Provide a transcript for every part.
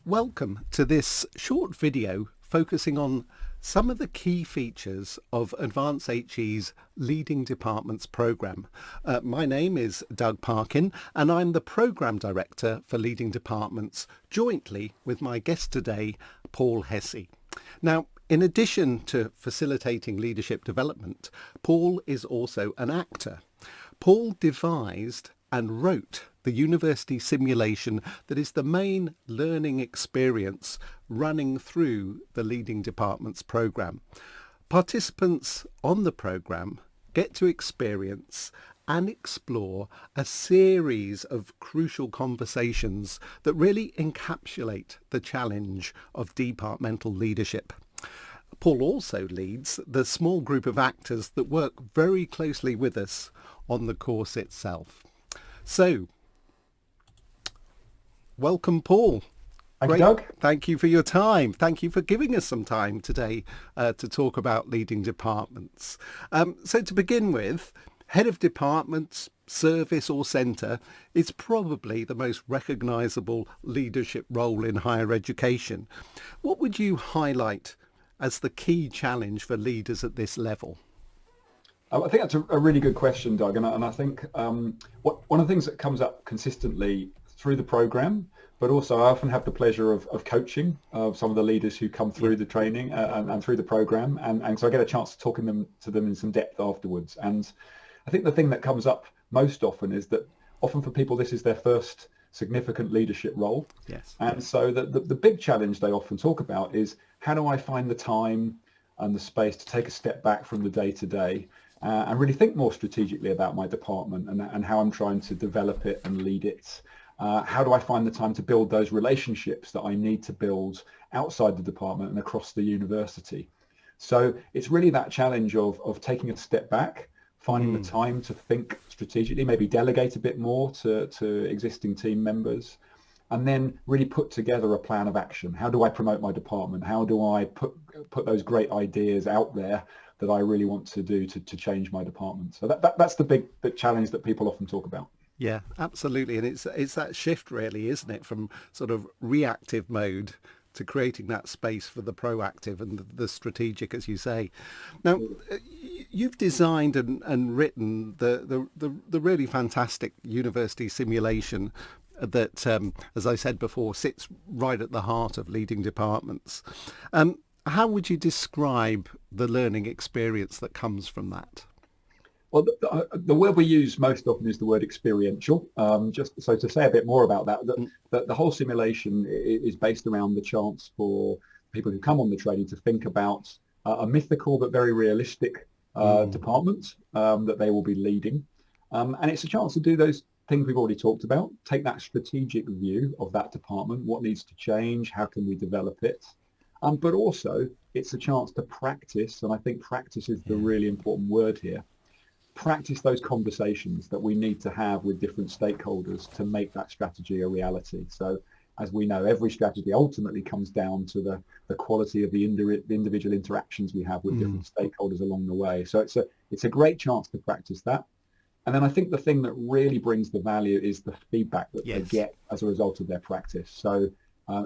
Welcome to this short video focusing on some of the key features of Advanced HE's Leading Departments programme. My name is Doug Parkin and I'm the Programme Director for Leading Departments jointly with my guest today, Paul Hessey. Now, in addition to facilitating leadership development, Paul is also an actor. Paul devised and wrote the university simulation that is the main learning experience running through the Leading Departments programme. Participants on the programme get to experience and explore a series of crucial conversations that really encapsulate the challenge of departmental leadership. Paul also leads the small group of actors that work very closely with us on the course itself. So, welcome, Paul. Thank you, Doug. Thank you for your time. Thank you for giving us some time today to talk about leading departments. So to begin with, head of department, service or centre is probably the most recognisable leadership role in higher education. What would you highlight as the key challenge for leaders at this level? I think that's a really good question, Doug, and I think one of the things that comes up consistently through the programme, but also I often have the pleasure of coaching some of the leaders who come through the training and through the programme, and so I get a chance to talk to them in some depth afterwards. And I think the thing that comes up most often is that often for people this is their first significant leadership role. Yes. And so the big challenge they often talk about is how do I find the time and the space to take a step back from the day-to-day and really think more strategically about my department and how I'm trying to develop it and lead it. How do I find the time to build those relationships that I need to build outside the department and across the university? So it's really that challenge of taking a step back, finding the time to think strategically, maybe delegate a bit more to existing team members, and then really put together a plan of action. How do I promote my department? How do I put those great ideas out there that I really want to do to change my department? So that's the big challenge that people often talk about. Yeah, absolutely. And it's that shift really, isn't it, from sort of reactive mode to creating that space for the proactive and the strategic, as you say. Now, you've designed and written the really fantastic university simulation that, as I said before, sits right at the heart of leading departments. How would you describe the learning experience that comes from that? Well, the word we use most often is the word experiential. Just so to say a bit more about that, the whole simulation is based around the chance for people who come on the training to think about a mythical but very realistic department that they will be leading. And it's a chance to do those things we've already talked about, take that strategic view of that department, what needs to change, how can we develop it? But also it's a chance to practice, and I think practice is the really important word here. Practice those conversations that we need to have with different stakeholders to make that strategy a reality. So as we know, every strategy ultimately comes down to the quality of the individual interactions we have with different stakeholders along the way. So it's a great chance to practice that. And then I think the thing that really brings the value is the feedback that they get as a result of their practice. So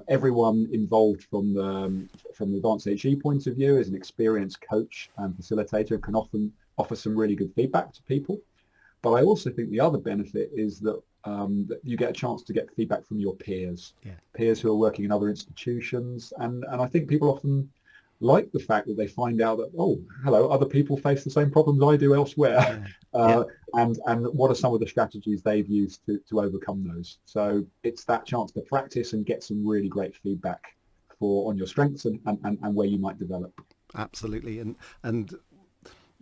everyone involved from the Advanced HE point of view is an experienced coach and facilitator, can often offer some really good feedback to people. But I also think the other benefit is that you get a chance to get feedback from your peers, peers who are working in other institutions. And I think people often like the fact that they find out that, oh, hello, other people face the same problems I do elsewhere. And what are some of the strategies they've used to overcome those? So it's that chance to practice and get some really great feedback on your strengths and where you might develop. Absolutely. And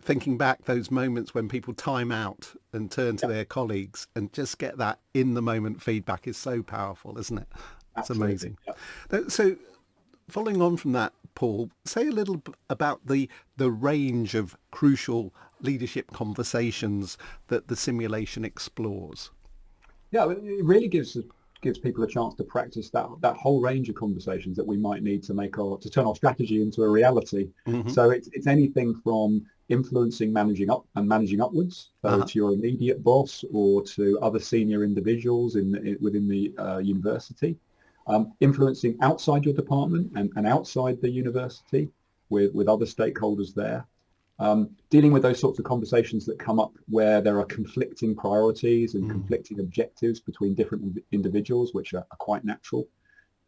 thinking back, those moments when people time out and turn to their colleagues and just get that in the moment feedback is so powerful, isn't it? It's amazing. So following on from that, Paul, say a little about the range of crucial leadership conversations that the simulation explores. Yeah, it really gives people a chance to practice that whole range of conversations that we might need to turn our strategy into a reality. So it's anything from influencing managing upwards, to your immediate boss or to other senior individuals within the university. influencing outside your department and outside the university with other stakeholders there. Dealing with those sorts of conversations that come up where there are conflicting priorities and conflicting objectives between different individuals, which are quite natural,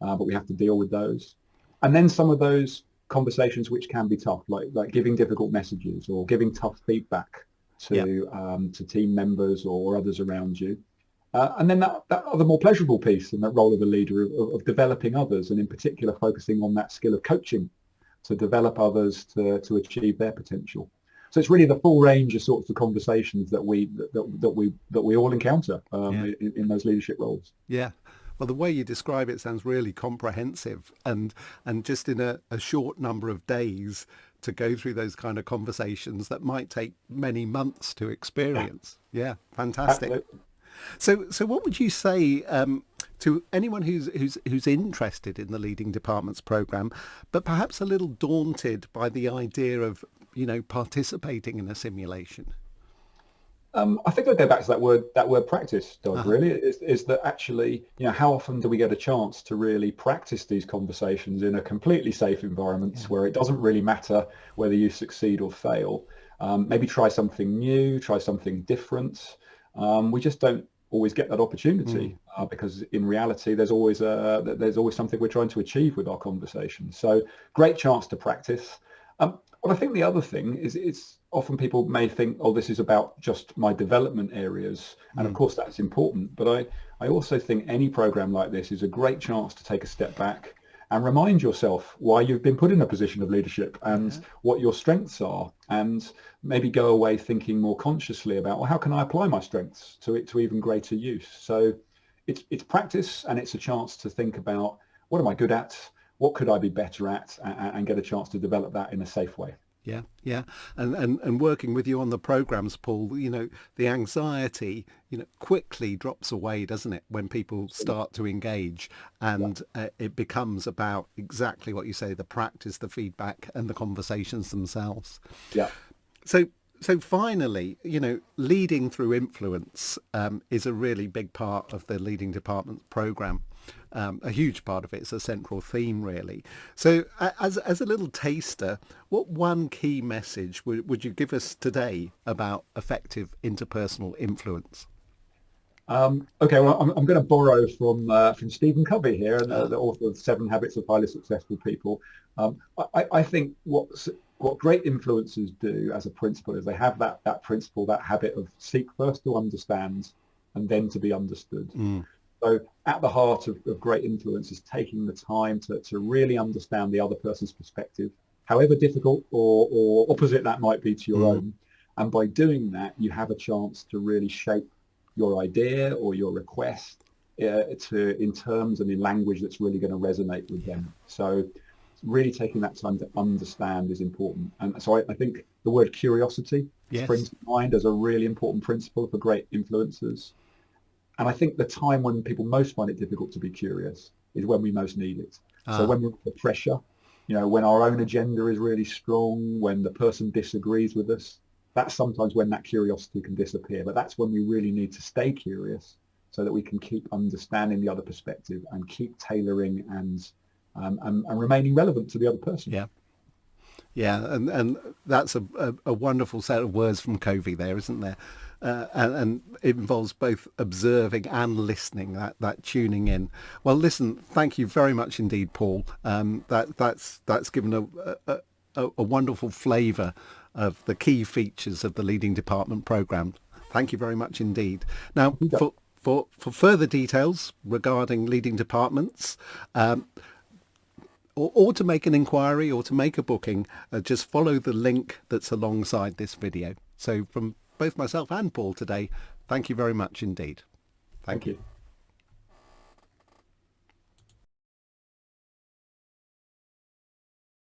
but we have to deal with those. And then some of those conversations which can be tough, like giving difficult messages or giving tough feedback to team members or others around you. And then that other more pleasurable piece and that role of a leader of developing others, and in particular focusing on that skill of coaching to develop others to achieve their potential. So it's really the full range of sorts of conversations that we all encounter in those leadership roles. Yeah. Well, the way you describe it sounds really comprehensive, and just in a short number of days to go through those kind of conversations that might take many months to experience. Yeah, fantastic. Absolutely. So what would you say to anyone who's interested in the Leading Departments program, but perhaps a little daunted by the idea of, participating in a simulation? I think I'd go back to that word practice, Doug, really, is that actually, how often do we get a chance to really practice these conversations in a completely safe environment where it doesn't really matter whether you succeed or fail? Maybe try something new, try something different. We just don't always get that opportunity because in reality, there's always something we're trying to achieve with our conversations. So great chance to practice. But I think the other thing is it's often people may think, oh, this is about just my development areas. And of course, that's important. But I also think any program like this is a great chance to take a step back and remind yourself why you've been put in a position of leadership and what your strengths are, and maybe go away thinking more consciously about, well, how can I apply my strengths to even greater use? So it's practice, and it's a chance to think about, what am I good at? What could I be better at? And get a chance to develop that in a safe way. Yeah, yeah. And working with you on the programs, Paul, the anxiety, quickly drops away, doesn't it, when people start to engage, and it becomes about exactly what you say, the practice, the feedback and the conversations themselves. Yeah. So finally, leading through influence is a really big part of the Leading Department program. A huge part of it is a central theme, really. So as a little taster, what one key message would you give us today about effective interpersonal influence? Okay, well, I'm going to borrow from Stephen Covey here, and the author of 7 Habits of Highly Successful People. I think what great influencers do as a principle is they have that principle, that habit of seek first to understand and then to be understood. So at the heart of great influence is taking the time to really understand the other person's perspective, however difficult or opposite that might be to your own. And by doing that, you have a chance to really shape your idea or your request in terms and in language that's really going to resonate with them. So really taking that time to understand is important. And so I think the word curiosity springs to mind as a really important principle for great influencers. And I think the time when people most find it difficult to be curious is when we most need it. So when we're under pressure, when our own agenda is really strong, when the person disagrees with us, that's sometimes when that curiosity can disappear. But that's when we really need to stay curious so that we can keep understanding the other perspective and keep tailoring and remaining relevant to the other person. Yeah. Yeah, and that's a wonderful set of words from Covey there, isn't there? And it involves both observing and listening, that tuning in. Well, listen, thank you very much indeed, Paul. That's given a wonderful flavour of the key features of the Leading Department programme. Thank you very much indeed. Now, for further details regarding Leading Departments, or to make an inquiry or to make a booking, just follow the link that's alongside this video. So from both myself and Paul today, thank you very much indeed. Thank you.